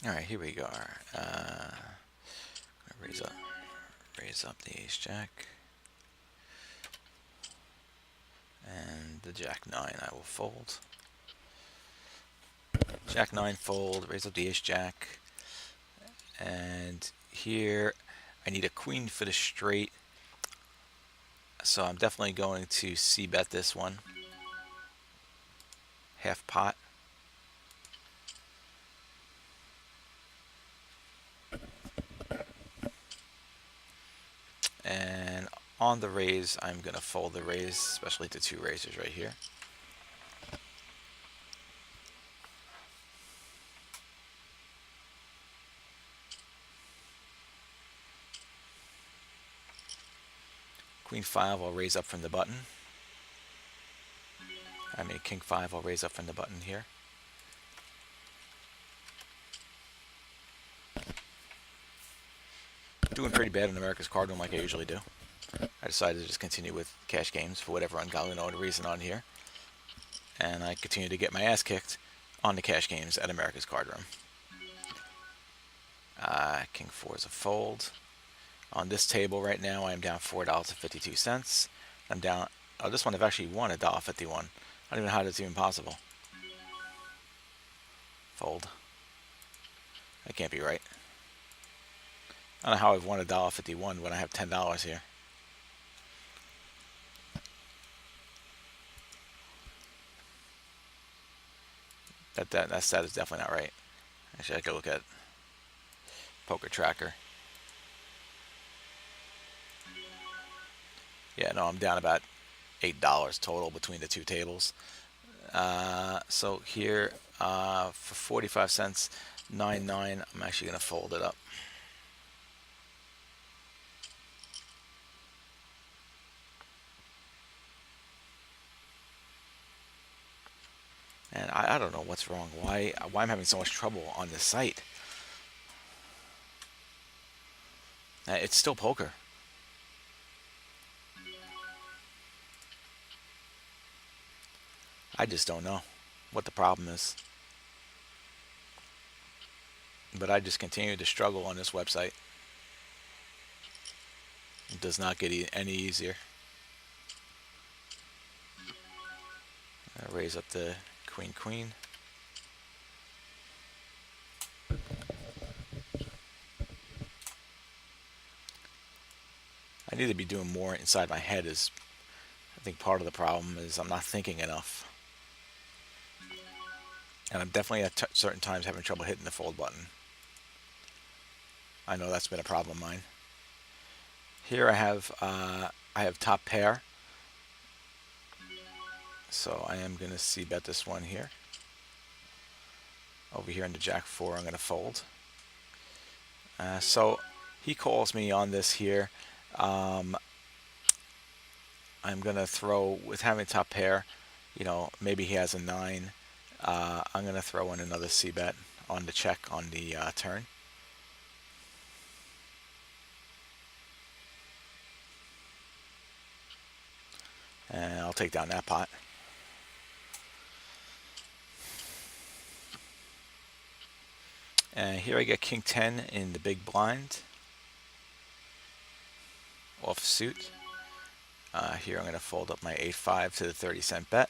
All right, here we go. Raise up, raise up the ace jack, and the jack nine. I will fold. Jack nine fold. Raise up the ace jack, and here I need a queen for the straight. So I'm definitely going to c bet this one. Half pot. And on the raise, I'm going to fold the raise, especially the two raises right here. Queen 5, I'll raise up from the button. I mean, King 5, I'll raise up from the button here. Doing pretty bad in America's Cardroom like I usually do. I decided to just continue with cash games for whatever ungodly reason on here. And I continue to get my ass kicked on the cash games at America's Cardroom. King 4 is a fold. On this table right now, I am down $4.52. I'm down. Oh, this one I've actually won $1.51. I don't even know how that's even possible. Fold. That can't be right. I don't know how I've won $1.51 when I have $10 here. That stat is definitely not right. Actually, I could look at Poker Tracker. Yeah, no, I'm down about $8 total between the two tables. So here, for 45 cents, 9.9, I'm actually going to fold it up. And I don't know what's wrong. Why I'm having so much trouble on this site. It's still poker. I just don't know what the problem is. But I just continue to struggle on this website. It does not get any easier. I'll raise up the queen queen. I need to be doing more inside my head. Is I think part of the problem is I'm not thinking enough. And I'm definitely at certain times having trouble hitting the fold button. I know that's been a problem of mine. Here I have top pair. So I am going to c bet this one here. Over here in the jack 4, I'm going to fold. So he calls me on this here. I'm going to throw, with having top pair, maybe he has a 9. I'm going to throw in another c bet on the check on the turn. And I'll take down that pot. And here I get King 10 in the big blind. Off suit. Here I'm going to fold up my 8-5 to the 30-cent bet.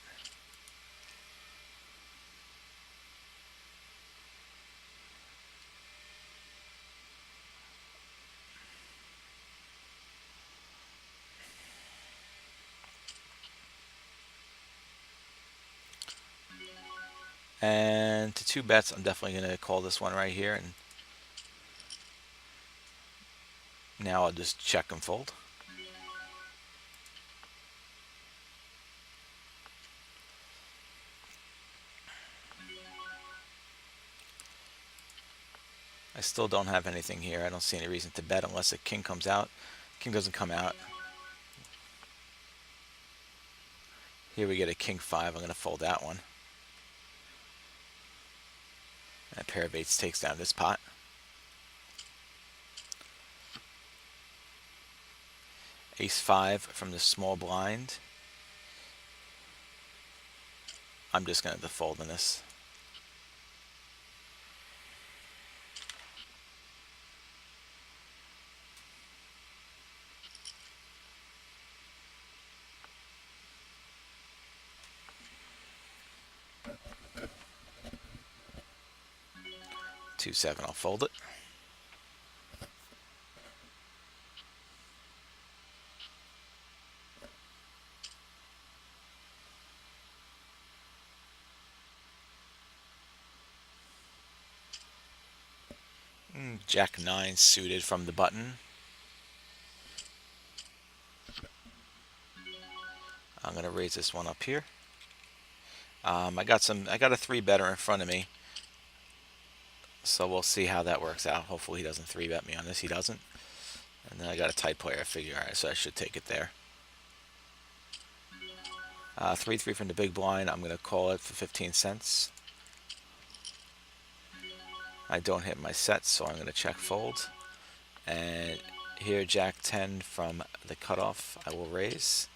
And to two bets, I'm definitely going to call this one right here. And now I'll just check and fold. I still don't have anything here. I don't see any reason to bet unless a king comes out. King doesn't come out. Here we get a King 5. I'm going to fold that one. And a pair of 8s takes down this pot. Ace 5 from the small blind. I'm just going to default on this. 2-7, I'll fold it. Jack 9 suited from the button. I'm gonna raise this one up here. I got a 3-better in front of me, so we'll see how that works out. Hopefully he doesn't 3-bet me on this. He doesn't. And then I got a tight player. I figure, all right, so I should take it there. 3-3 from the big blind. I'm gonna call it for 15 cents. I don't hit my set, so I'm gonna check fold. And here, Jack 10 from the cutoff. I will raise.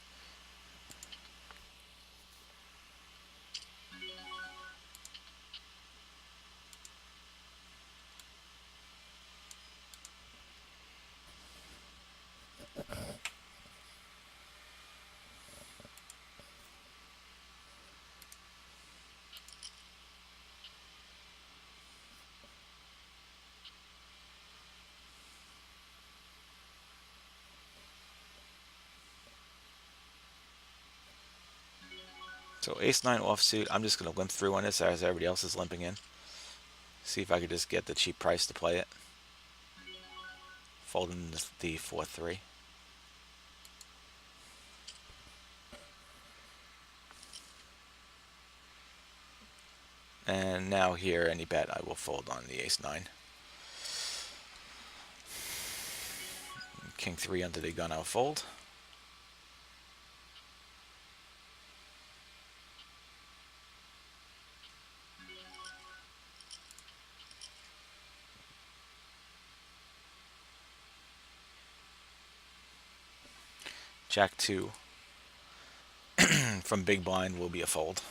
So ace-9 offsuit, I'm just going to limp through on this as everybody else is limping in. See if I could just get the cheap price to play it. Folding the 4-3. And now here, any bet, I will fold on the ace-9. King 3 under the gun, I'll fold. Jack 2 from big blind will be a fold.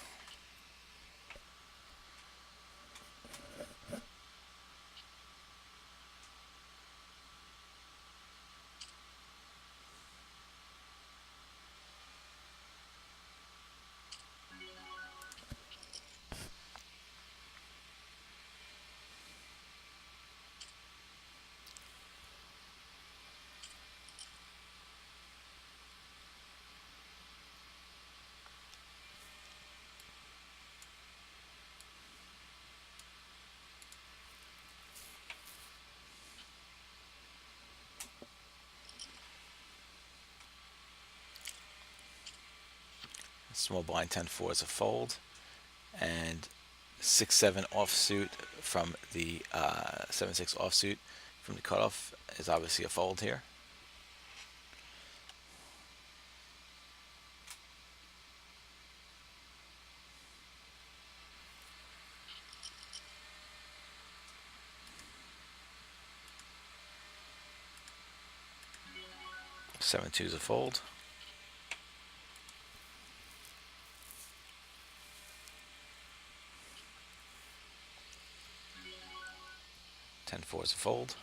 Small blind 10-4 is a fold, and 6-7 offsuit from the 7-6 offsuit from the cutoff is obviously a fold here. Seven two is a fold. Ten four is a fold.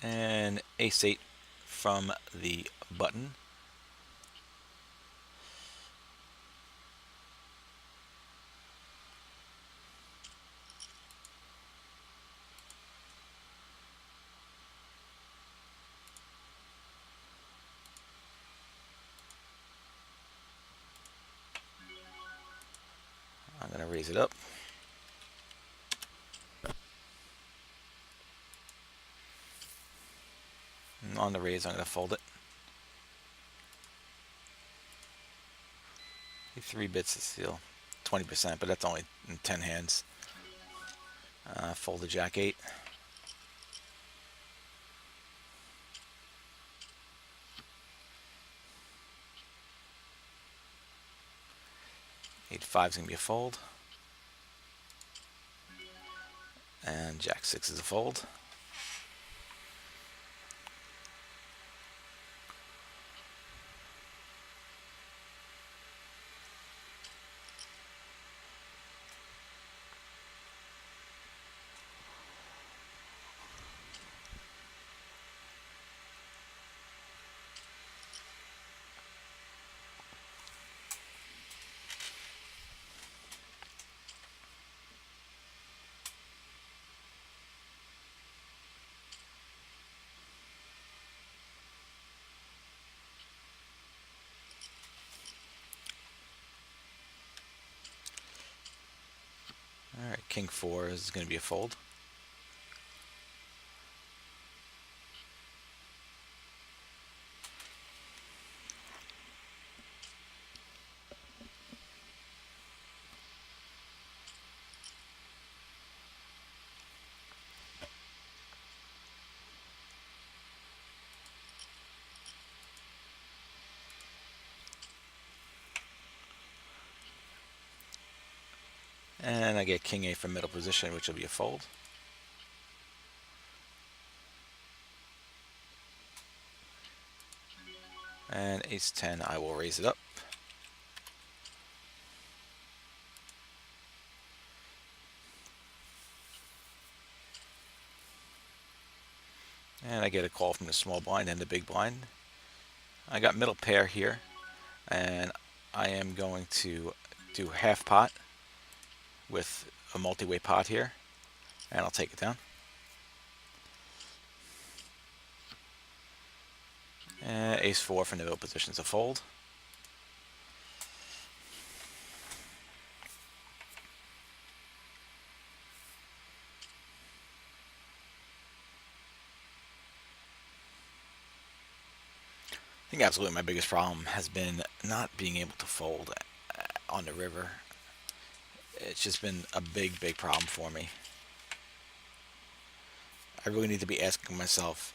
And ace-8 from the button. I'm going to raise it up. And on the raise, I'm going to fold it. 3 bits is still 20%, but that's only in 10 hands. Fold the Jack 8. Eight 5 is going to be a fold. And Jack 6 is a fold. king 4 is going to be a fold. And I get king 8 from middle position, which will be a fold. And ace 10, I will raise it up. And I get a call from the small blind and the big blind. I got middle pair here, and I am going to do half pot with a multi-way pot here, and I'll take it down. And ace 4 from the middle position is a fold. I think absolutely my biggest problem has been not being able to fold on the river. It's just been a big, big problem for me. I really need to be asking myself,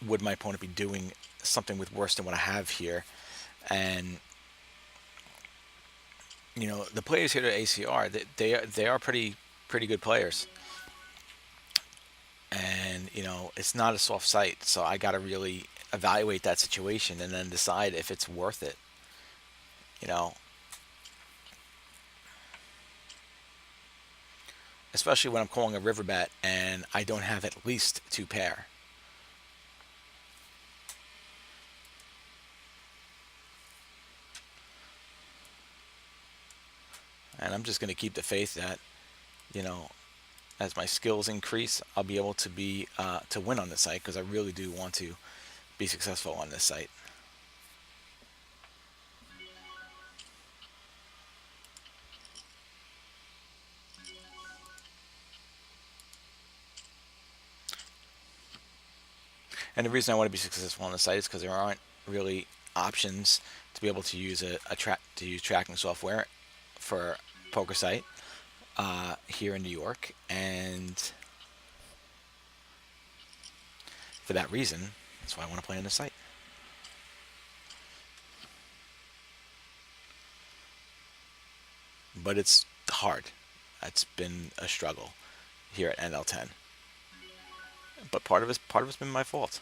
would my opponent be doing something with worse than what I have here? And you know, the players here at ACR, they are pretty good players, and you know, it's not a soft site, so I got to really evaluate that situation and then decide if it's worth it. You know, especially when I'm calling a river bet and I don't have at least 2 pair. And I'm just going to keep the faith that, you know, as my skills increase, I'll be able to be to win on this site, because I really do want to be successful on this site. And the reason I want to be successful on the site is because there aren't really options to be able to use to use tracking software for poker site here in New York, and for that reason, that's why I want to play on the site. But it's hard. It's been a struggle here at NL10. But part of it's been my fault.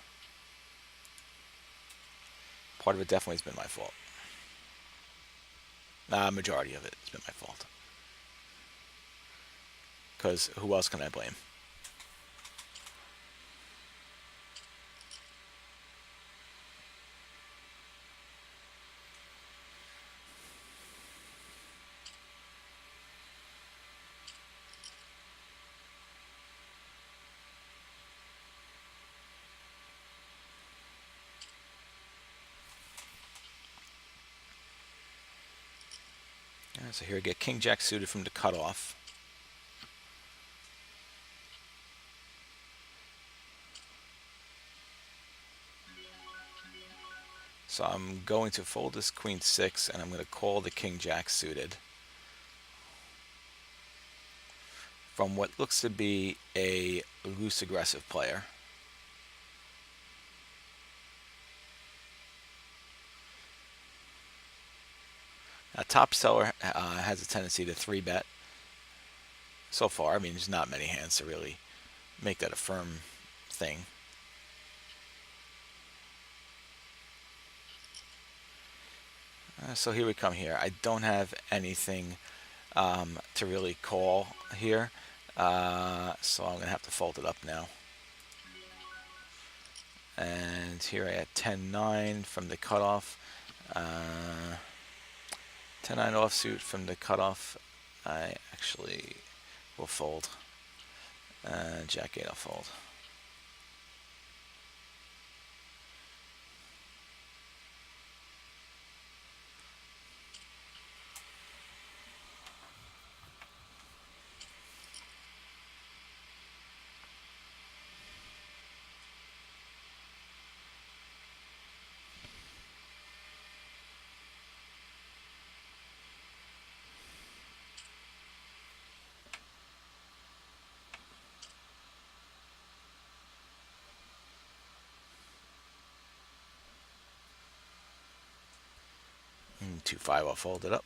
Part of it definitely has been my fault. Majority of it has been my fault. Because who else can I blame? So here I get King Jack suited from the cutoff. So I'm going to fold this Queen 6, and I'm going to call the King Jack suited from what looks to be a loose aggressive player. A top seller has a tendency to 3-bet. So far, I mean, there's not many hands to really make that a firm thing. So here we come here. I don't have anything to really call here, so I'm going to have to fold it up now. And here I had 10-9 from the cutoff. 10-9 offsuit from the cutoff. I actually will fold. Jack 8, I'll fold. 2-5, I'll fold it up.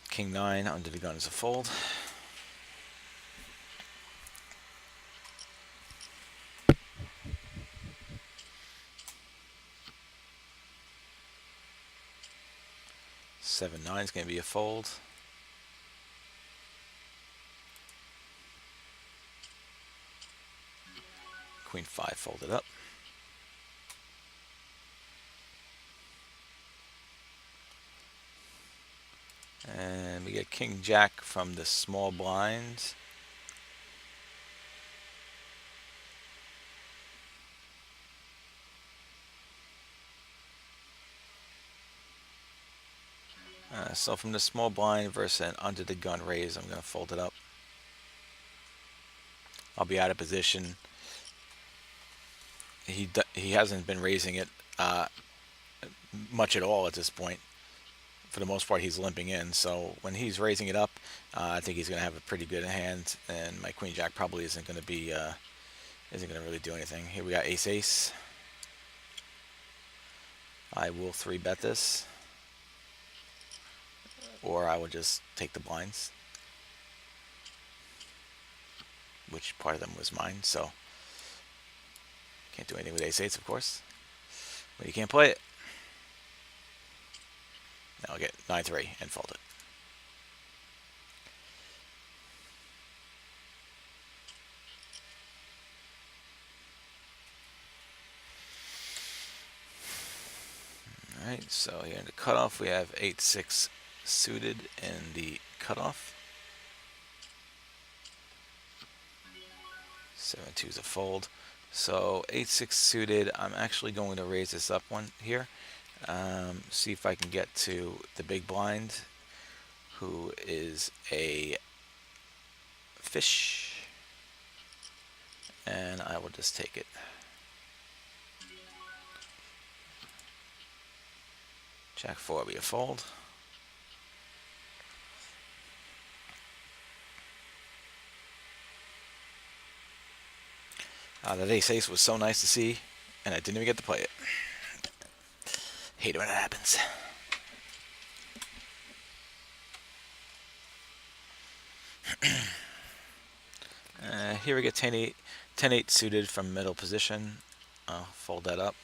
King 9 under the gun is a fold. Seven 9 is going to be a fold. Queen 5 folded up. And we get King Jack from the small blind. So from the small blind versus an under the gun raise, I'm going to fold it up. I'll be out of position. He hasn't been raising it much at all at this point. For the most part, he's limping in. So when he's raising it up, I think he's going to have a pretty good hand, and my Queen Jack probably isn't going to be isn't going to really do anything. Here we got Ace Ace. I will 3-bet this, or I will just take the blinds, which part of them was mine. So can't do anything with Ace Ace, of course, but you can't play it. Now I'll get 9-3 and fold it. Alright, so here in the cutoff we have 8-6 suited in the cutoff. 7-2 is a fold. So 8-6 suited, I'm actually going to raise this up one here. See if I can get to the big blind, who is a fish, and I will just take it. Jack 4 will be a fold. That Ace Ace was so nice to see, and I didn't even get to play it. Hate it when it happens. Here we get 10-8 suited from middle position. I'll fold that up.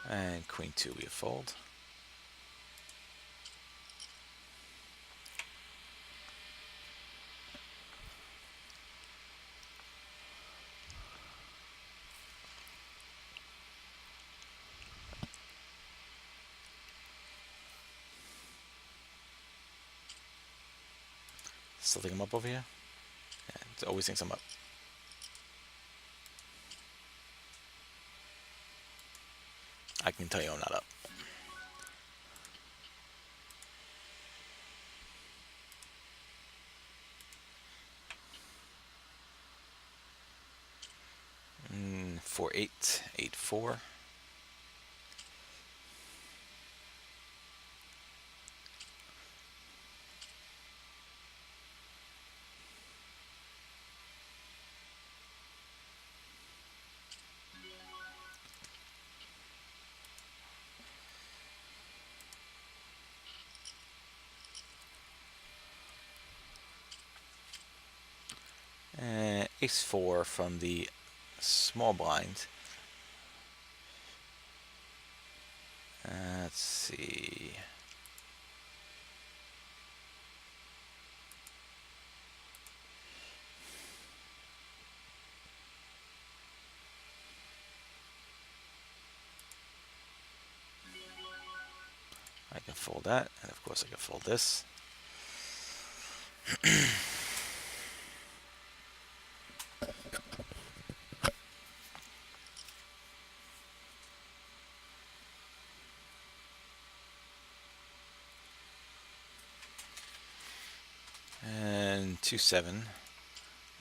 And Queen 2 will be a fold. Still think I'm up over here? Yeah, it always thinks I'm up. I can tell you I'm not up. Mm, 4-8, 8-4. Ace 4 from the small blind. Let's see. I can can fold that, and of course I can fold this. And 2-7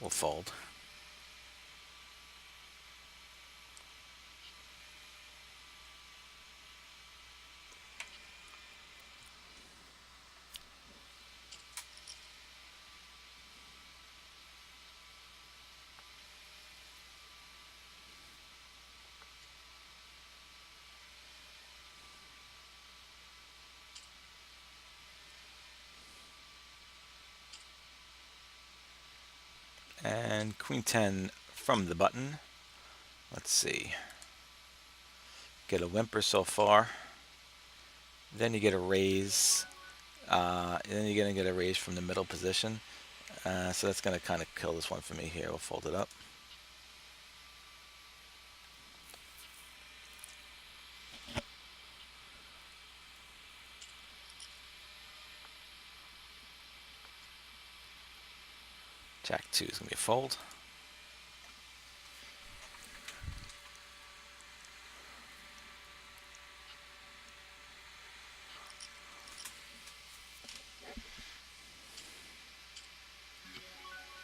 will fold. And Queen 10 from the button. Let's see. Get a whimper so far. Then you get a raise. Then you're going to get a raise from the middle position. So that's going to kind of kill this one for me here. We'll fold it up. Jack 2 is going to be a fold.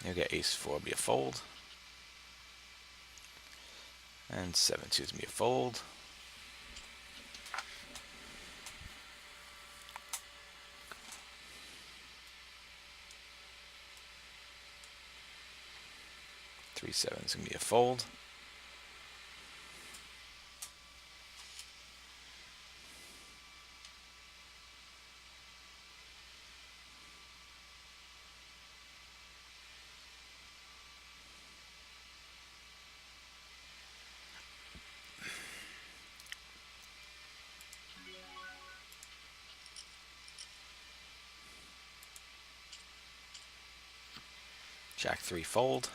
You'll get Ace 4 be a fold. And 7-2 is going to be a fold. Three 7 is going to be a fold. Jack 3 fold.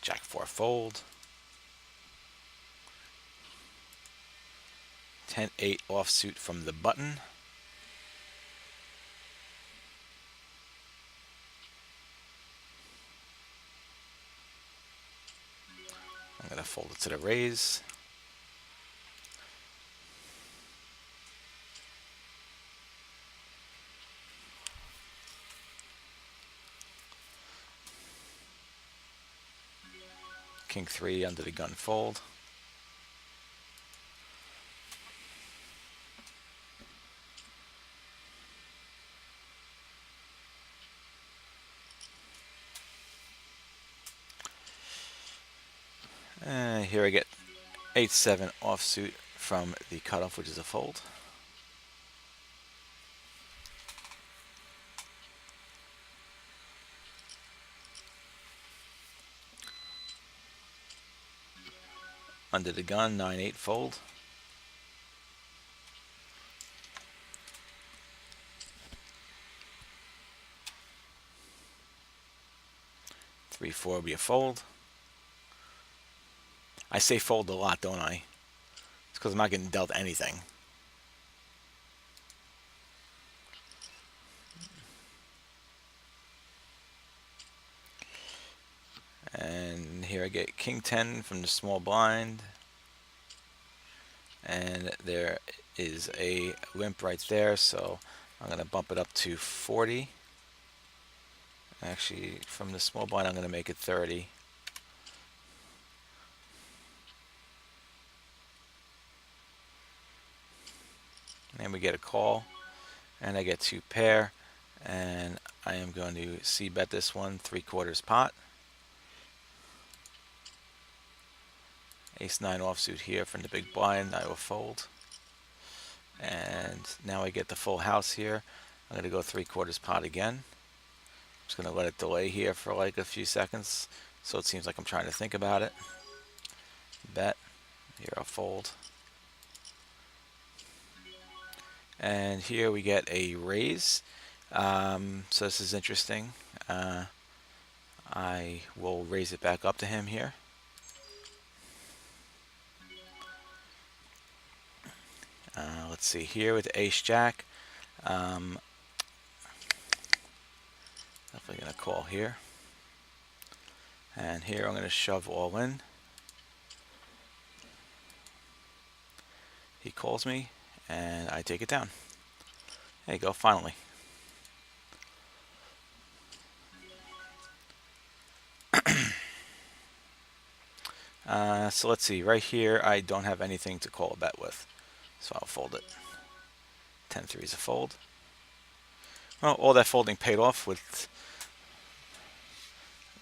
Jack 4 fold. 10-8 offsuit from the button. I'm going to fold it to the raise. King 3 under the gun fold. And here I get 8-7 offsuit from the cutoff, which is a fold. Under the gun, 9-8 fold. Three 4 will be a fold. I say fold a lot, don't I? It's because I'm not getting dealt anything. And here I get King 10 from the small blind. And there is a limp right there, so I'm going to bump it up to 40. Actually, from the small blind, I'm going to make it 30. And we get a call, and I get 2 pair, and I am going to c-bet this one 3/4 pot. Ace 9 offsuit here from the big blind. I will fold. And now I get the full house here. I'm going to go 3/4 pot again. I'm just going to let it delay here for like a few seconds so it seems like I'm trying to think about it. Bet. Here I'll fold. And here we get a raise. So this is interesting. I will raise it back up to him here. let's see here with the ace jack. Um, Definitely going to call here. And here I'm going to shove all in. He calls me, and I take it down. There you go, finally. So let's see, right here I don't have anything to call a bet with, so I'll fold it. 10-3 is a fold. Well, all that folding paid off with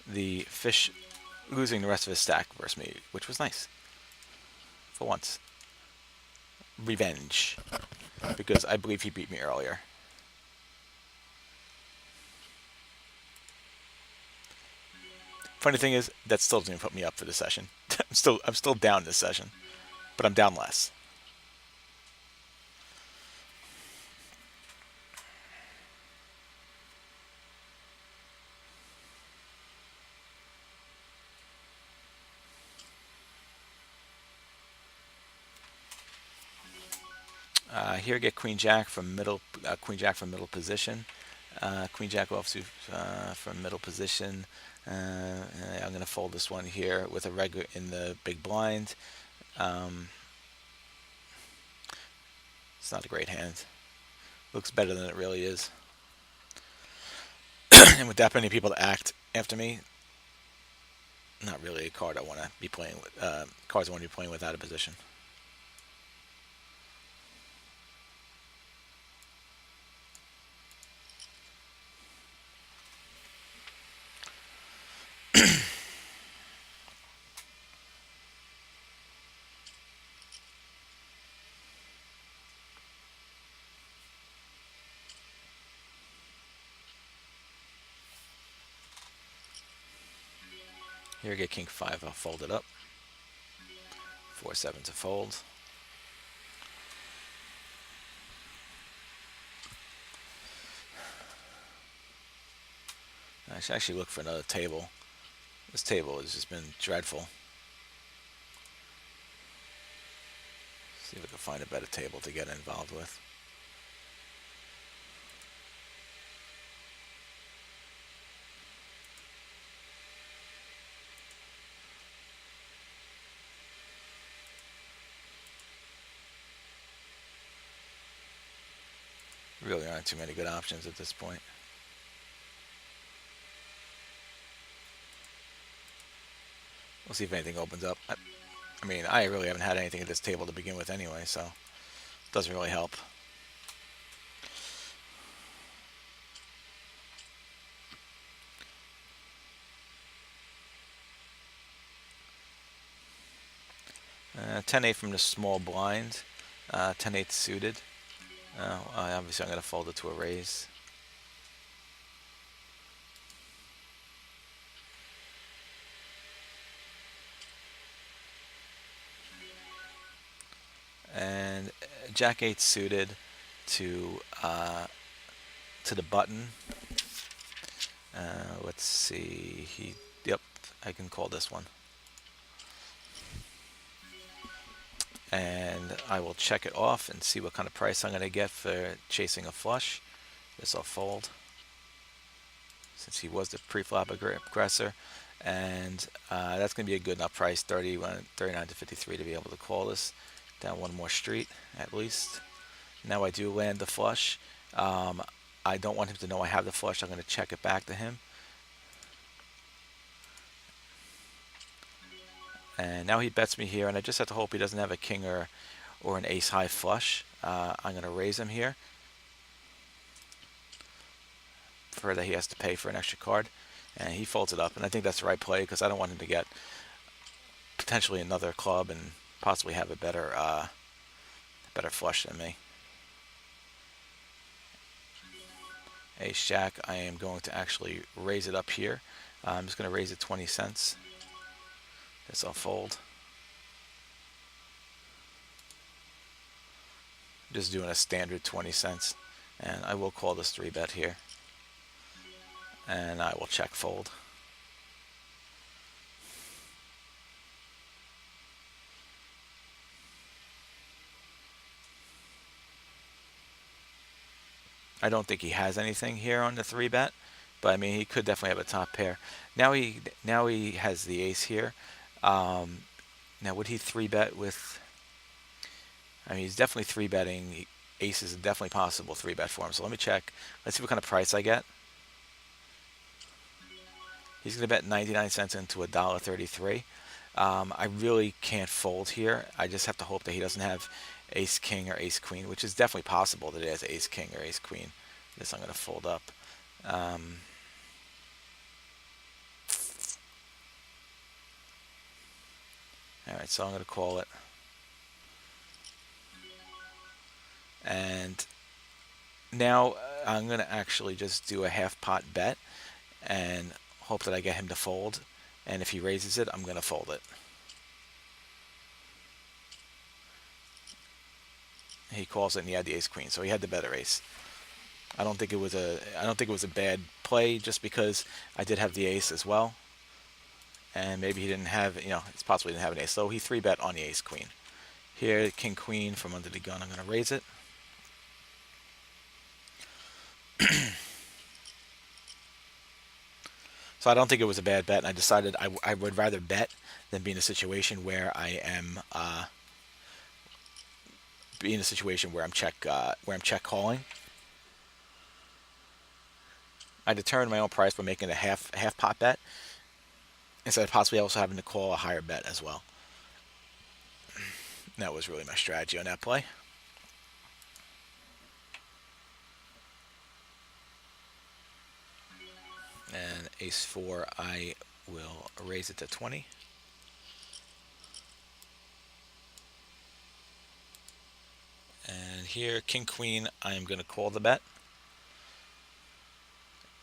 the fish losing the rest of his stack versus me, which was nice. For once. Revenge. Because I believe he beat me earlier. Funny thing is, that still doesn't put me up for the session. I'm still down this session, but I'm down less. Here, get queen jack from middle position. Queen jack offsuit from middle position. I'm going to fold this one here with a regular in the big blind. It's not a great hand. Looks better than it really is. And with that many people to act after me, not really a card I want to be playing with. Cards I want to be playing with out of position. Here, get king 5. I'll fold it up. 4-7 to fold. I should actually look for another table. This table has just been dreadful. See if I can find a better table to get involved with. Really aren't too many good options at this point. We'll see if anything opens up. I mean, I really haven't had anything at this table to begin with anyway, so it doesn't really help. Uh, 10-8 from the small blind. 10-8 suited. Obviously, I'm going to fold it to a raise. And Jack 8 suited to the button. Let's see. Yep, I can call this one. And I will check it off and see what kind of price I'm going to get for chasing a flush. This I'll fold, since he was the pre-flop aggressor. And that's going to be a good enough price, 39 to 53, to be able to call this down one more street at least. Now I do land the flush. I don't want him to know I have the flush. I'm going to check it back to him. And now he bets me here, and I just have to hope he doesn't have a king or an ace high flush. I'm going to raise him here. For that, he has to pay for an extra card, and he folds it up. And I think that's the right play, because I don't want him to get potentially another club and possibly have a better flush than me. Ace jack, I am going to actually raise it up here. I'm just going to raise it 20 cents. This I'll fold. Just doing a standard 20 cents. And I will call this 3-bet here. And I will check fold. I don't think he has anything here on the 3-bet, but I mean he could definitely have a top pair. Now he has the ace here. Now would he 3-bet with? I mean he's definitely 3-betting. Ace is definitely possible 3-bet for him. So let me check. Let's see what kind of price I get. He's going to bet 99 cents into $1.33. I really can't fold here. I just have to hope that he doesn't have ace king or ace queen, which is definitely possible that he has ace king or ace queen. This I'm going to fold up. Alright, so I'm going to call it. And now I'm going to actually just do a half pot bet and hope that I get him to fold. And if he raises it, I'm going to fold it. He calls it and he had the ace queen, so he had the better ace. I don't think it was a bad play just because I did have the ace as well. And maybe he didn't have, it's possible he didn't have an ace. So he 3-bet on the ace queen. Here, king queen from under the gun, I'm going to raise it. So I don't think it was a bad bet, and I decided I would rather bet than be in a situation where I am I'm check calling. I determined my own price by making a half pot bet instead of possibly also having to call a higher bet as well. And that was really my strategy on that play. And ace 4, I will raise it to 20. And here, king queen, I am going to call the bet.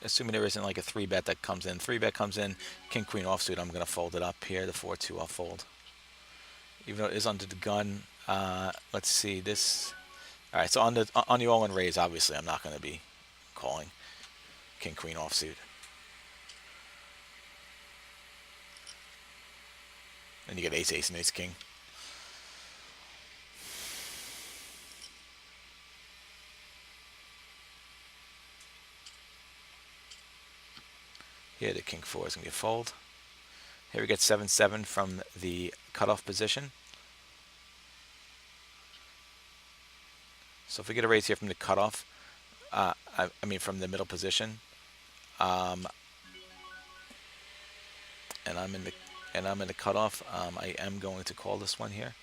Assuming there isn't like a 3-bet that comes in. 3-bet comes in, king queen offsuit, I'm going to fold it up here. The 4-2 I'll fold. Even though it is under the gun, let's see this. All right, so on the all-in raise, obviously I'm not going to be calling king queen offsuit. And you get ace ace and ace king. Here the king 4 is going to be a fold. Here we get 7-7 from the cutoff position. So if we get a raise here from the cutoff, I mean from the middle position, and I'm in the cutoff, I am going to call this one here.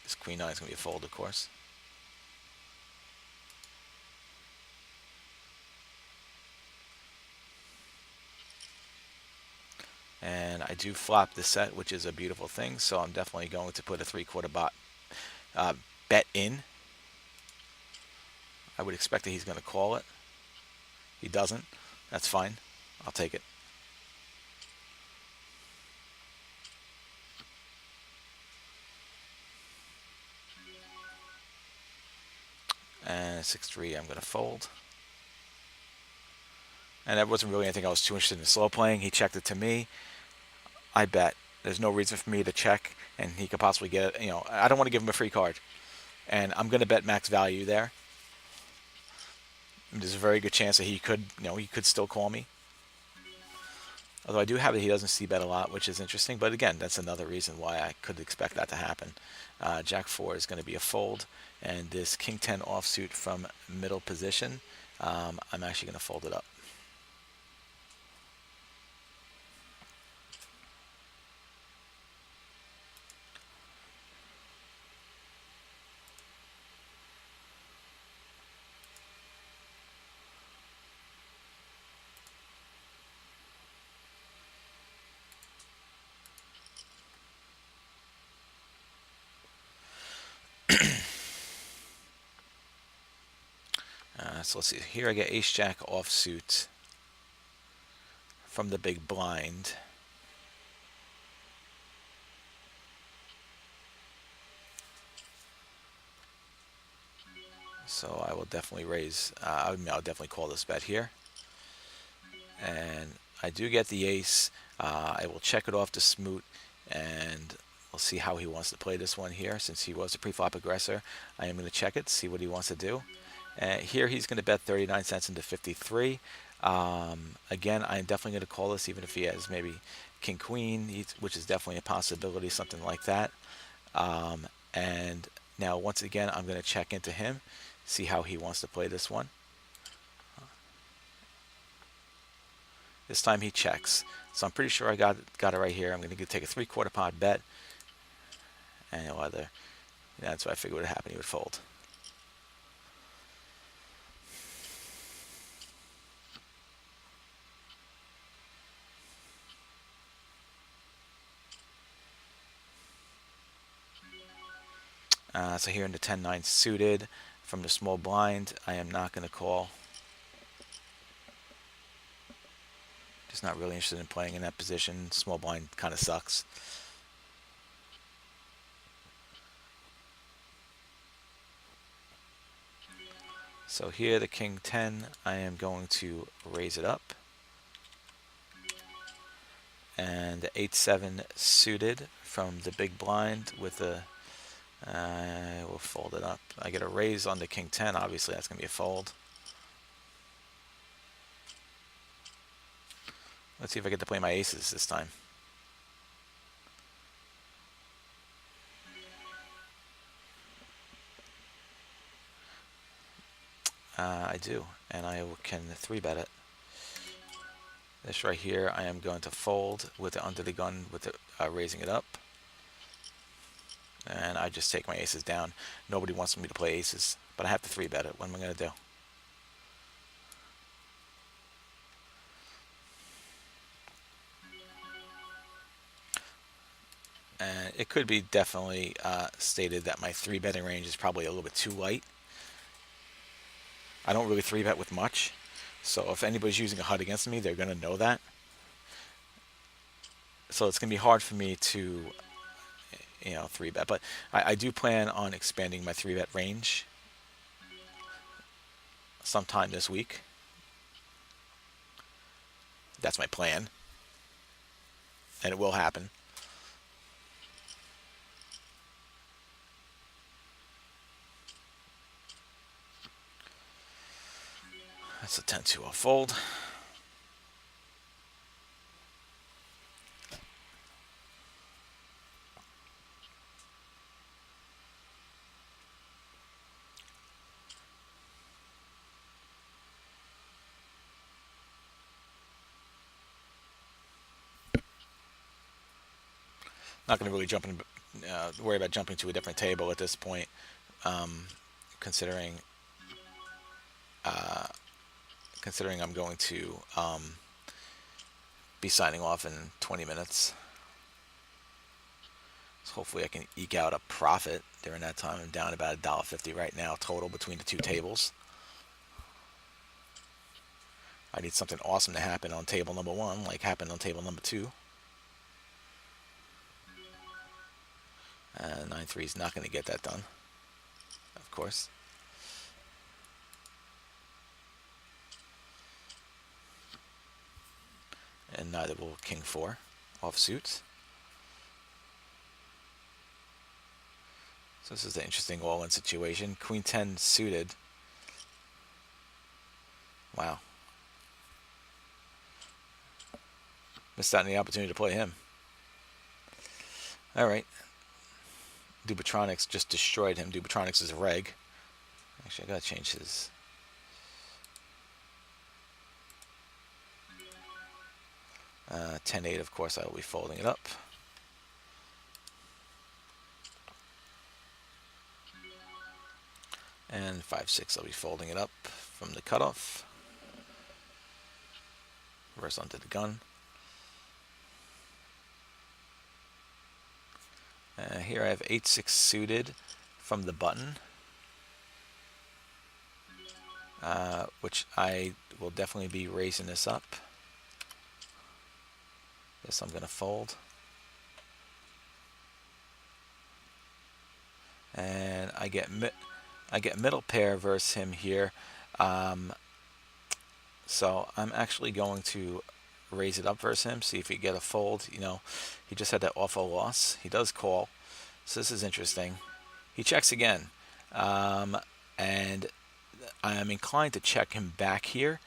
This queen 9 is going to be a fold, of course. And I do flop the set, which is a beautiful thing, so I'm definitely going to put a 3/4 bet in. I would expect that he's going to call it. He doesn't. That's fine. I'll take it. And 6-3, I'm going to fold. And that wasn't really anything I was too interested in slow playing. He checked it to me. I bet. There's no reason for me to check, and he could possibly get it. I don't want to give him a free card. And I'm going to bet max value there. There's a very good chance that he could still call me. Although I do have it, he doesn't see bet a lot, which is interesting. But again, that's another reason why I could expect that to happen. Jack 4 is going to be a fold. And this king 10 offsuit from middle position, I'm actually going to fold it up. So let's see. Here I get ace jack offsuit from the big blind. So I will definitely raise. I'll definitely call this bet here. And I do get the ace. I will check it off to smoot, and We'll see how he wants to play this one here. Since he was a pre-flop aggressor, I am going to check it, see what he wants to do. Here he's going to bet 39 cents into 53. Again, I'm definitely going to call this, even if he has maybe king queen, which is definitely a possibility, something like that. And now once again, I'm going to check into him, see how he wants to play this one. This time he checks, so I'm pretty sure I got it right here. I'm going to take a 3/4 pot bet, and he'll either, that's what I figured would happen. He would fold. So here in the 10-9 suited from the small blind, I am not going to call. Just not really interested in playing in that position. Small blind kind of sucks. So here the king 10, I am going to raise it up. And the 8-7 suited from the big blind with the, we'll fold it up. I get a raise on the king 10, obviously that's going to be a fold. Let's see if I get to play my aces this time. I do, and I can 3-bet it. This right here, I am going to fold with it under the gun, with it raising it up. And I just take my aces down. Nobody wants me to play aces, but I have to 3-bet it. What am I going to do? And it could be definitely stated that my 3-betting range is probably a little bit too light. I don't really 3-bet with much, so if anybody's using a HUD against me, they're going to know that. So it's going to be hard for me to, 3-bet. But I do plan on expanding my 3-bet range sometime this week. That's my plan, and it will happen. That's a 10-2 I'll fold. Not going to really worry about jumping to a different table at this point, considering I'm going to be signing off in 20 minutes. So hopefully I can eke out a profit during that time. I'm down about $1.50 right now total between the two tables. I need something awesome to happen on table number 1, like happened on table number 2. 9-3 is not going to get that done, of course. And neither will king 4 offsuit. So this is an interesting all-in situation. Queen 10 suited. Wow. Missed out on the opportunity to play him. All right. Dubitronics just destroyed him. Dubitronics is a reg. Actually, I gotta change his. 10-8, of course, I will be folding it up. And 5-6, I'll be folding it up from the cutoff. Reverse onto the gun. Here I have 8-6 suited from the button, which I will definitely be raising this up. Guess I'm going to fold. And I get middle pair versus him here. So I'm actually going to raise it up versus him, see if we get a fold. You know, he just had that awful loss. He does call, so this is interesting. He checks again, and I'm inclined to check him back here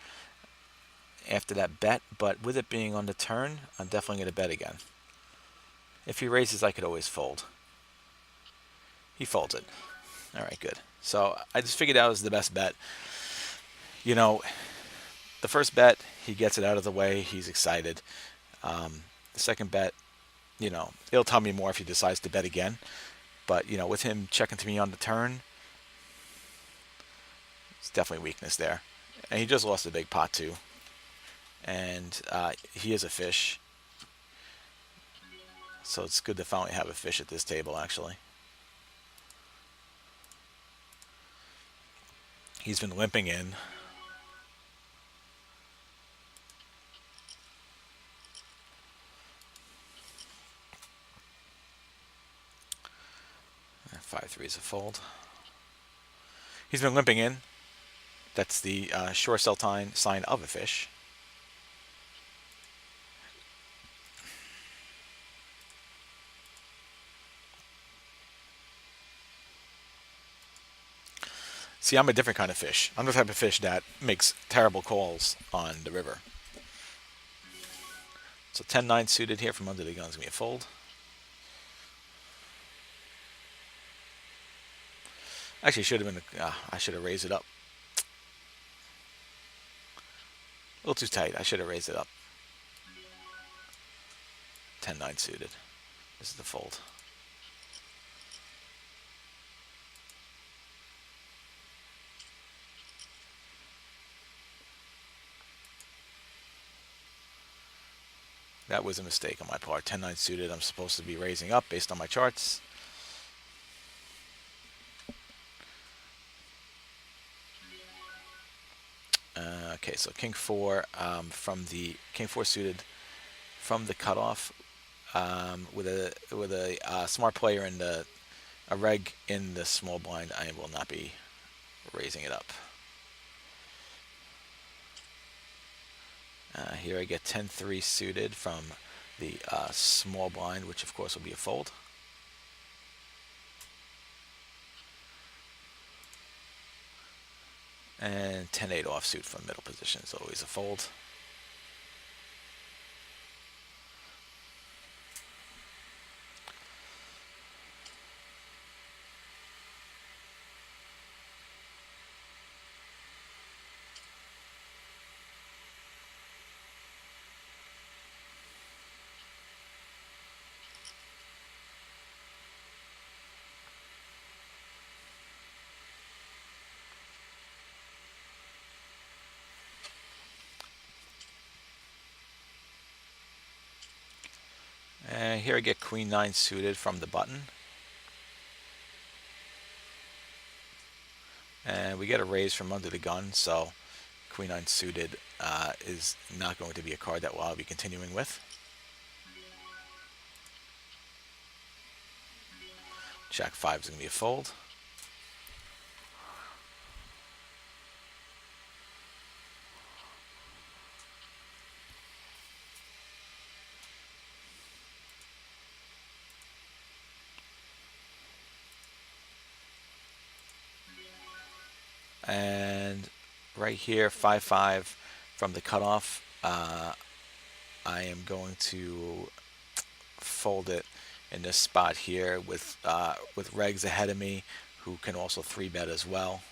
after that bet, but with it being on the turn, I'm definitely going to bet again. If he raises, I could always fold. He folds it. All right, good. So I just figured that was the best bet. You know, the first bet, he gets it out of the way. He's excited. The second bet, you know, it'll tell me more if he decides to bet again. But, you know, with him checking to me on the turn, it's definitely weakness there. And he just lost a big pot, too. And he is a fish. So it's good to finally have a fish at this table, actually. He's been limping in. And 5-3 is a fold. He's been limping in. That's the short sell sign of a fish. See, I'm a different kind of fish. I'm the type of fish that makes terrible calls on the river. So 10-9 suited here from under the gun is going to be a fold. Actually, should have been. I should have raised it up. A little too tight. I should have raised it up. 10-9 suited. This is the fold. That was a mistake on my part. 10-9 suited. I'm supposed to be raising up based on my charts. Okay, so King 4 from the King 4 suited from the cutoff with a smart player and a reg in the small blind. I will not be raising it up. Here I get 10-3 suited from the small blind, which of course will be a fold. And 10-8 offsuit from middle position is always a fold. And here I get Queen 9 suited from the button. And we get a raise from under the gun, so Queen 9 suited is not going to be a card that I'll be continuing with. Jack 5 is going to be a fold. And right here, 5-5 from the cutoff, I am going to fold it in this spot here with regs ahead of me who can also 3-bet as well.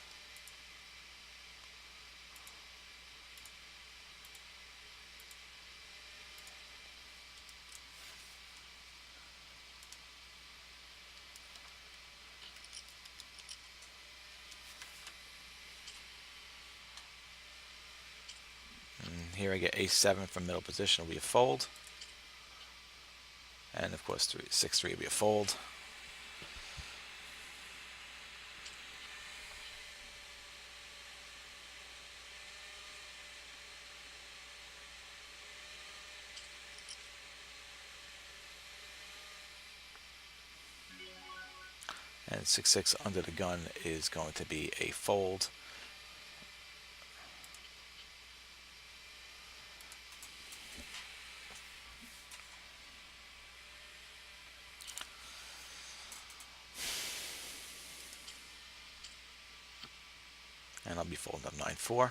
Here I get ace-7 from middle position will be a fold. And of course 6-3 will be a fold. And 6-6 under the gun is going to be a fold. And I'll be folding up 9-4.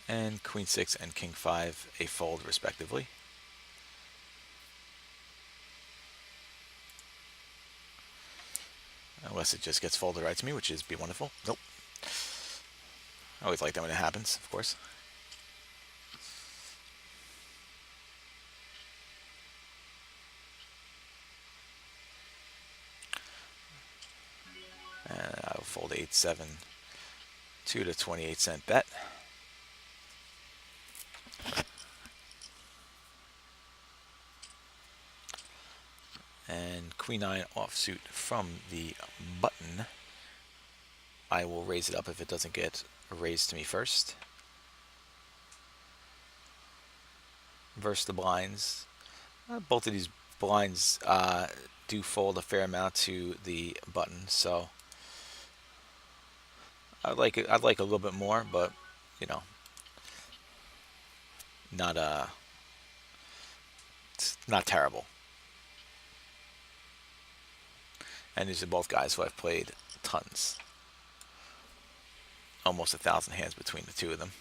And Queen 6 and King 5 a fold respectively. Unless it just gets folded right to me, which is be wonderful. Nope. I always like that when it happens, of course. And I'll fold 8-7 to the 28-cent bet. And Queen 9 offsuit from the button. I will raise it up if it doesn't get raised to me first. Versus the blinds. Both of these blinds do fold a fair amount to the button, so I'd like a little bit more, but you know, not it's not terrible. And these are both guys who I've played tons, almost 1,000 hands between the two of them.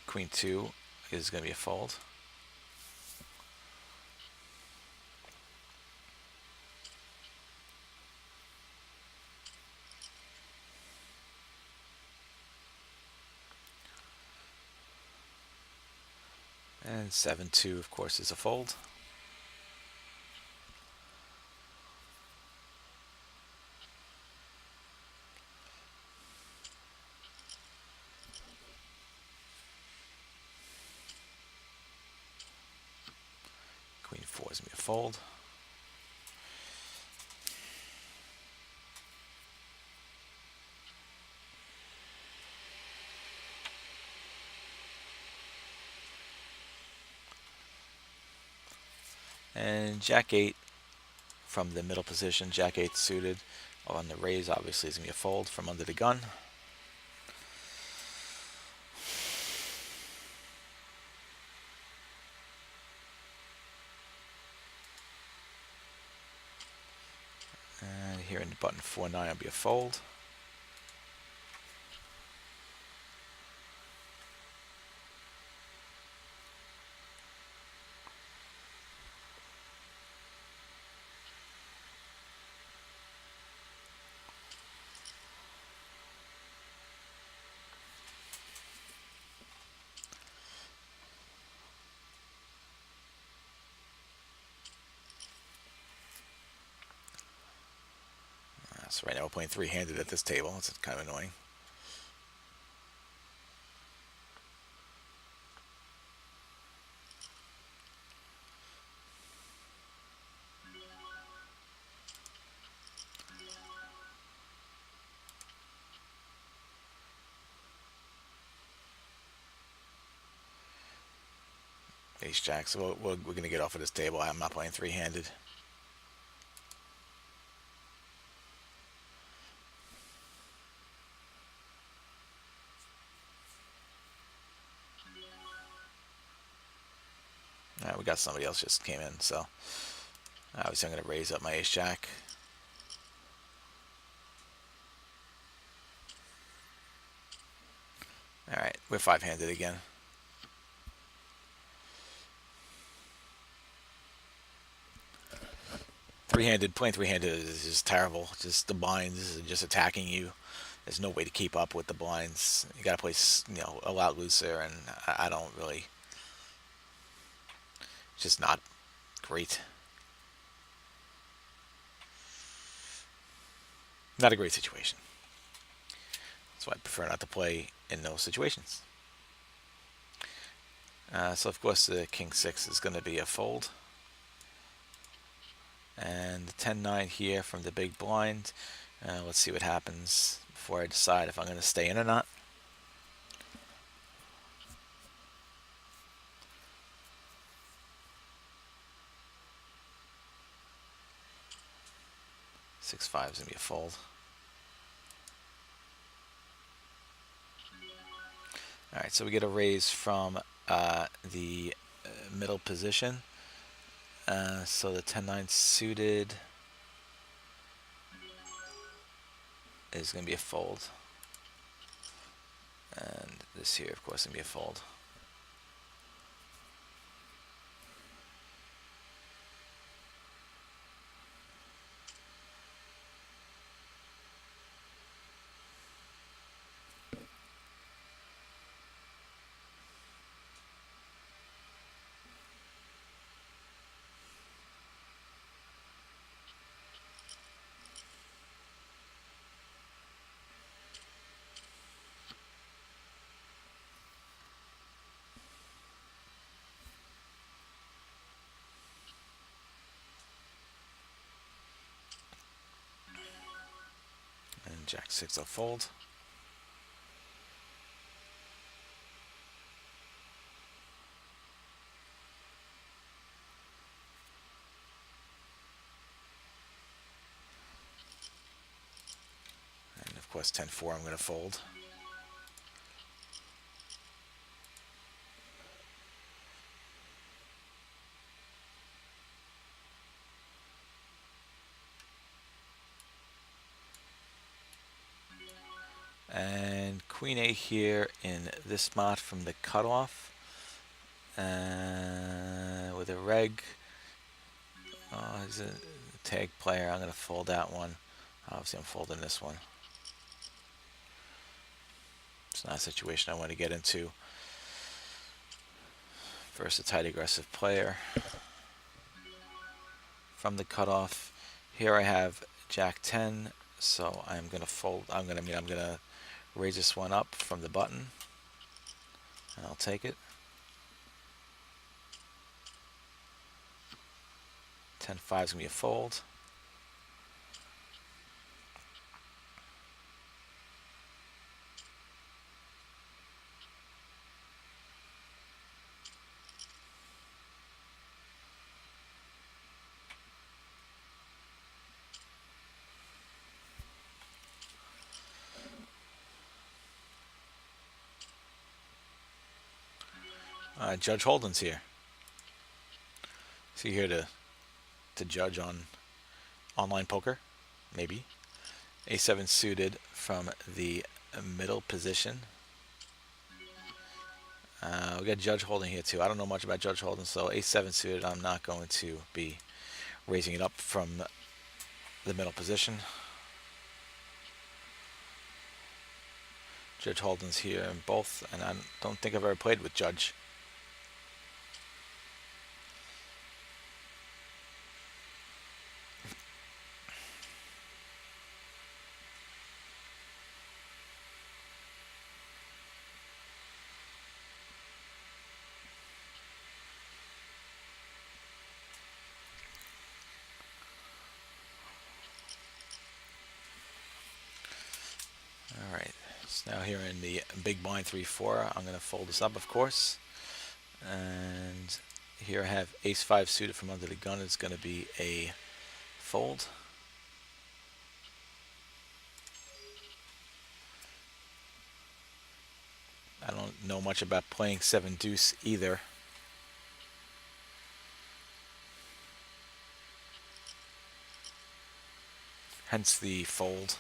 Queen 2 is going to be a fold. And 7-2, of course, is a fold. Queen 4 is going to be a fold. And Jack 8 from the middle position. Jack 8 suited on the raise, obviously, is going to be a fold from under the gun. And here in the button 4-9 will be a fold. So right now we're playing three-handed at this table. It's kind of annoying. Ace Jack, so we're going to get off of this table. I'm not playing three-handed. All right, we got somebody else just came in, so obviously I'm going to raise up my Ace Jack. All right, we're five-handed again. Playing three-handed is just terrible. Just the blinds are just attacking you. There's no way to keep up with the blinds. You got to play, a lot looser, and I don't really. It's just not great. Not a great situation. So I prefer not to play in those situations. So of course the King 6 is going to be a fold. And the 10-9 here from the big blind. Let's see what happens before I decide if I'm going to stay in or not. 6-5 is gonna be a fold. All right, so we get a raise from the middle position. So the 10-9 suited is going to be a fold. And this here, of course, is going to be a fold. And Jack 6 will fold. And of course 10-4 I'm going to fold. And Queen 8 here in this spot from the cutoff. With a reg. Oh, he's a tag player. I'm going to fold that one. Obviously, I'm folding this one. It's not a situation I want to get into versus a tight aggressive player. From the cutoff, here I have Jack 10, so I'm going to fold. I'm going to raise this one up from the button, and I'll take it. 10-5 is going to be a fold. Judge Holden's here. Is he here to judge on online poker? Maybe. A7 suited from the middle position. We got Judge Holden here too. I don't know much about Judge Holden, so A7 suited, I'm not going to be raising it up from the middle position. Judge Holden's here in both, and I don't think I've ever played with Judge. Alright, so now here in the big blind 3-4, I'm going to fold this up, of course. And here I have Ace-5 suited from under the gun. It's going to be a fold. I don't know much about playing 7-deuce either. Hence the fold.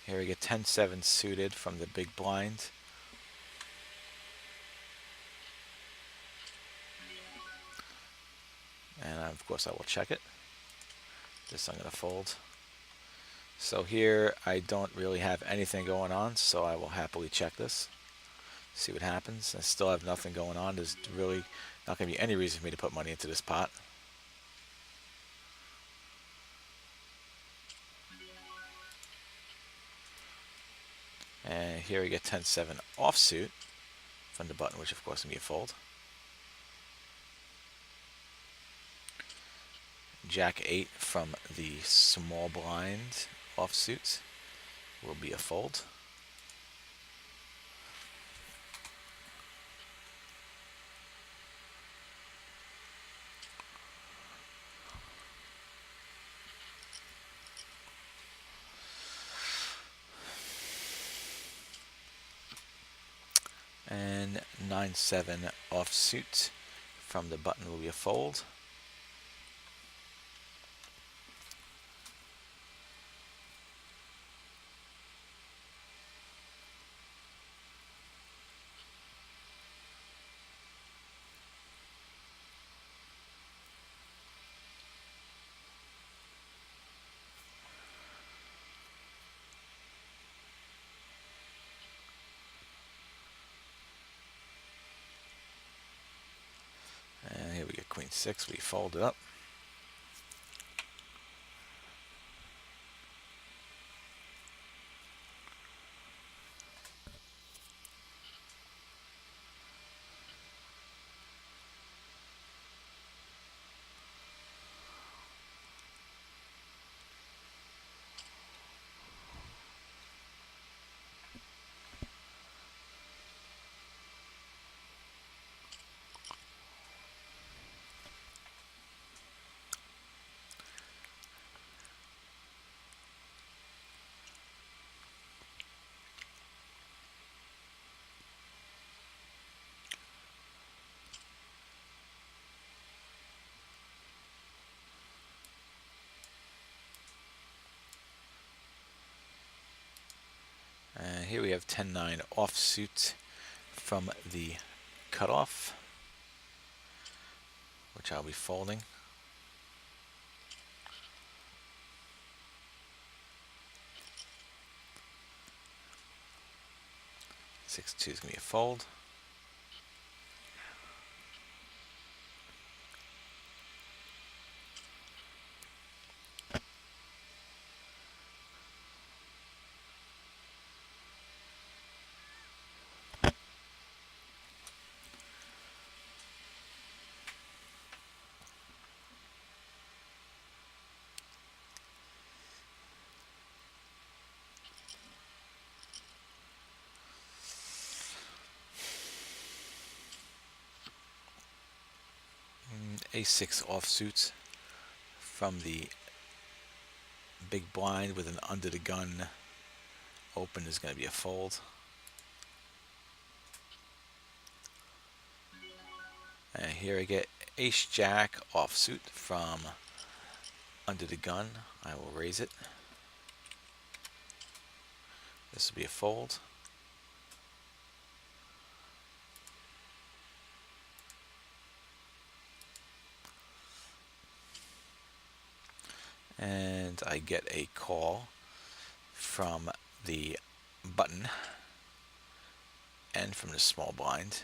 Here we get 10-7 suited from the big blind. And of course I will check it. This I'm going to fold. So here I don't really have anything going on, so I will happily check this. See what happens. I still have nothing going on. There's really not going to be any reason for me to put money into this pot. And here we get 10-7 offsuit from the button, which of course will be a fold. Jack 8 from the small blind offsuit will be a fold. 9-7 offsuit from the button will be a fold. And here we get queen 6, we fold it up. And here we have 10-9 offsuit from the cutoff, which I'll be folding. 6-2 is going to be a fold. A6 offsuit from the big blind with an under the gun open is going to be a fold. And here I get ace jack offsuit from under the gun. I will raise it. This will be a fold. And I get a call from the button and from the small blind.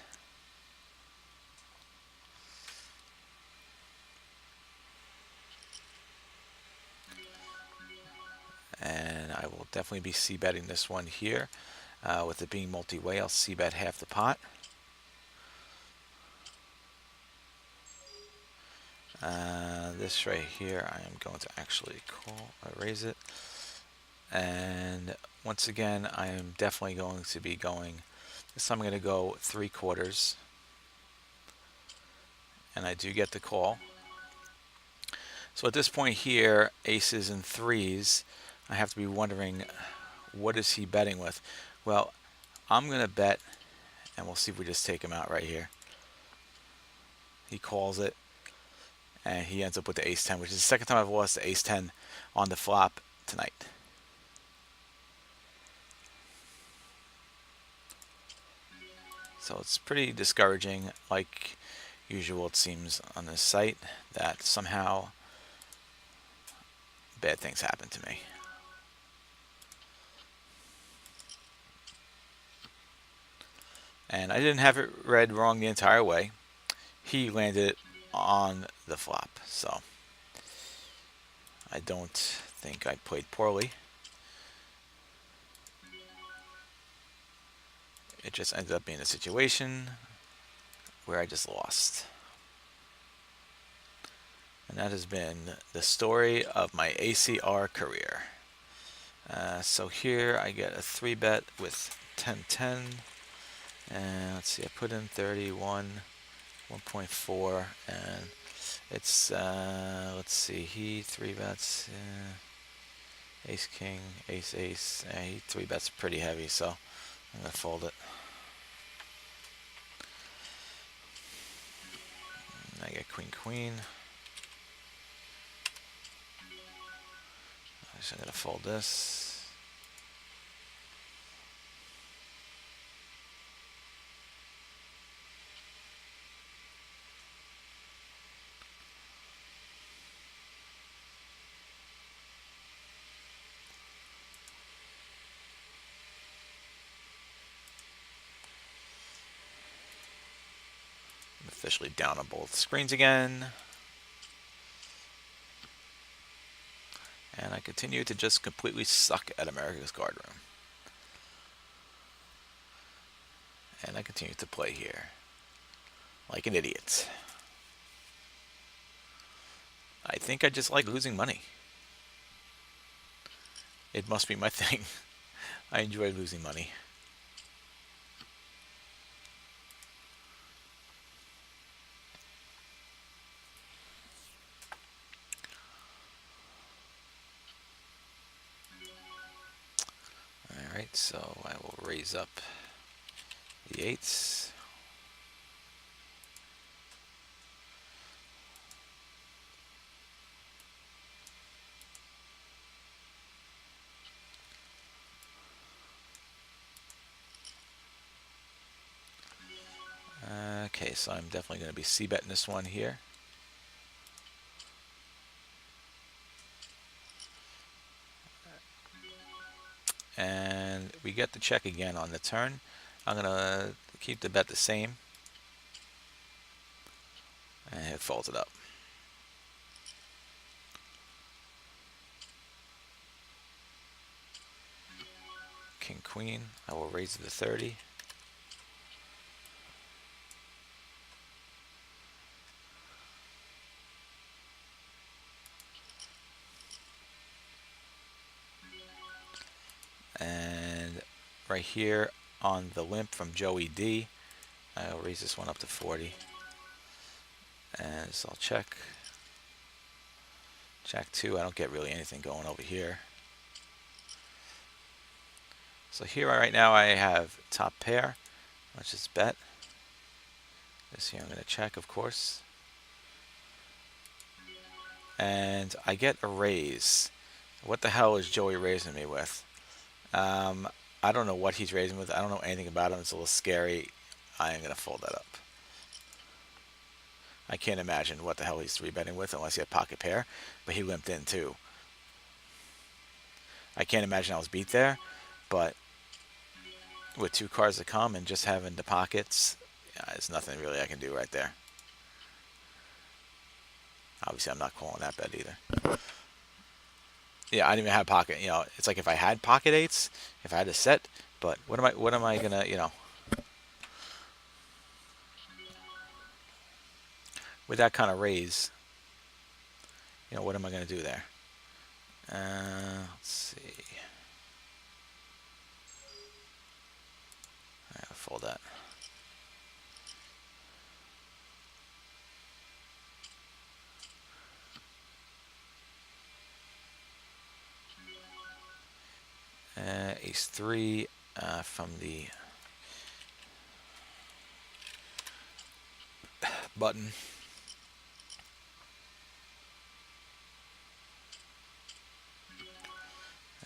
And I will definitely be c-betting this one here. With it being multi-way, I'll c-bet half the pot. This right here, I am going to actually call, raise it. And once again, I am definitely going to be going, this time I'm going to go 3/4. And I do get the call. So at this point here, aces and threes, I have to be wondering, what is he betting with? Well, I'm going to bet, and we'll see if we just take him out right here. He calls it, and he ends up with the ace-10, which is the second time I've lost the ace-10 on the flop tonight. So it's pretty discouraging. Like usual, it seems on this site that somehow bad things happen to me. And I didn't have it read wrong the entire way. He landed it on the flop, so I don't think I played poorly. It just ended up being a situation where I just lost. And that has been the story of my ACR career. So here I get a 3-bet with 10-10. And let's see, I put in 31, 1.4, and it's, let's see, he 3-bets, ace king, ace ace, he 3-bets pretty heavy, so I'm going to fold it. I get queen, queen. So I'm going to fold this. I'm officially down on both screens again. And I continue to just completely suck at America's Card Room. And I continue to play here like an idiot. I think I just like losing money. It must be my thing. I enjoy losing money. Alright, so I will raise up the eights. Okay, so I'm definitely going to be c-betting this one here. And we get the check again on the turn. I'm going to keep the bet the same. And it folds it up. King, queen. I will raise to the 30. And right here on the limp from Joey D, I'll raise this one up to 40. And so I'll check. Jack 2, I don't get really anything going over here. So here right now I have top pair. Let's just bet. This here I'm going to check, of course. And I get a raise. What the hell is Joey raising me with? I don't know what he's raising with. I don't know anything about him. It's a little scary. I am going to fold that up. I can't imagine what the hell he's 3-betting with unless he had pocket pair. But he limped in too. I can't imagine I was beat there. But with 2 cards to come and just having the pockets, there's nothing really I can do right there. Obviously, I'm not calling that bet either. Yeah, I didn't even have pocket. You know, it's like if I had pocket eights, if I had a set. But what am I gonna, you know, with that kind of raise, you know, what am I gonna do there? Let's see. All right, I'll fold that. Ace 3 from the button.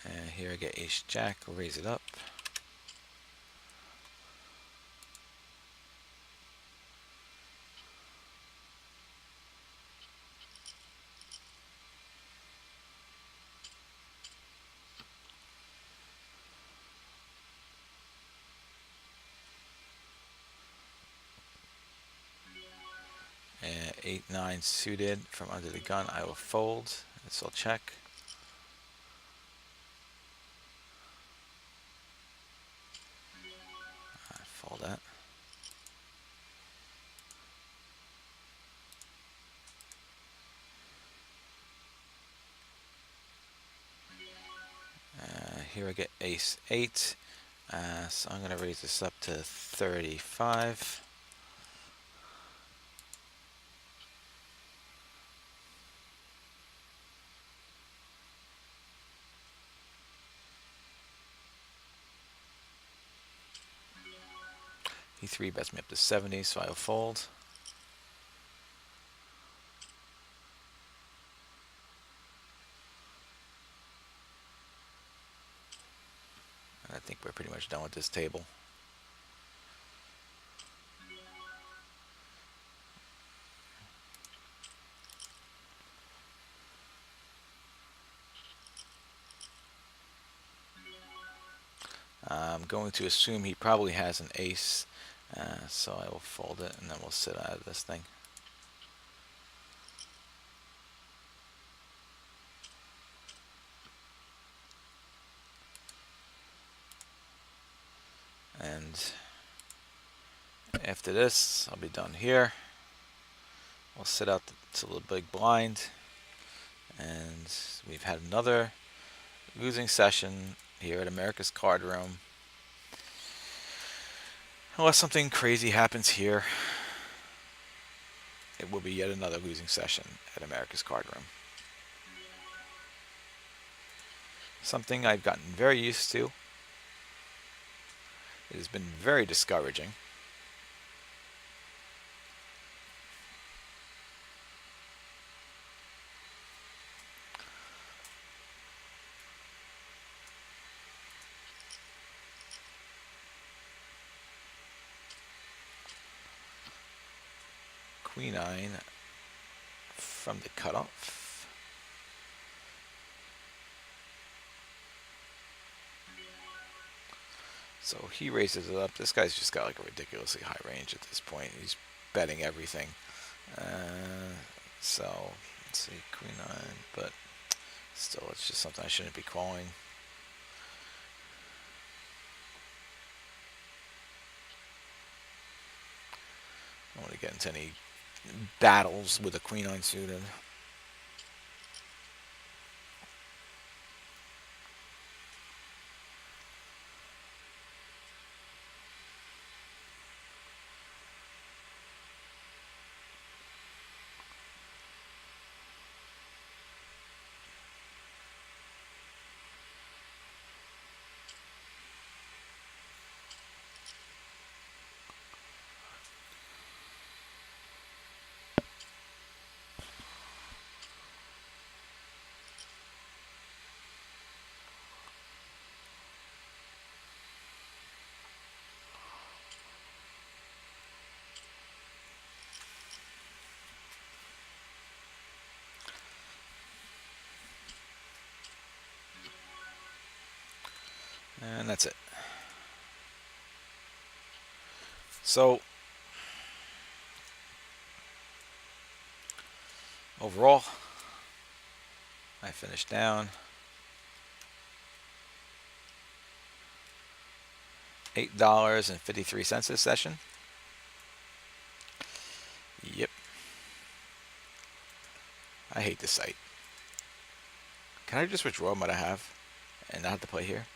And here I get ace jack, we'll raise it up. And 8-9 suited from under the gun, I will fold. This will check. Fold that. Here I get ace 8. So I'm going to raise this up to 35. He 3 bets me up to 70, so I'll fold. think we're pretty much done with this table. I'm going to assume he probably has an ace, so I will fold it and then we'll sit out of this thing. And after this, I'll be done here. We'll sit out to the big blind, and we've had another losing session here at America's Card Room. Unless something crazy happens here, it will be yet another losing session at America's Card Room. Something I've gotten very used to. It has been very discouraging. Queen 9 from the cutoff. So he raises it up. This guy's just got like a ridiculously high range at this point. He's betting everything. So let's see, Queen 9, but still, it's just something I shouldn't be calling. I don't want to get into any battles with a Queen 9 suited. And that's it. So overall, I finished down $8.53 this session. Yep. I hate this site. Can I just withdraw what I have and not have to play here?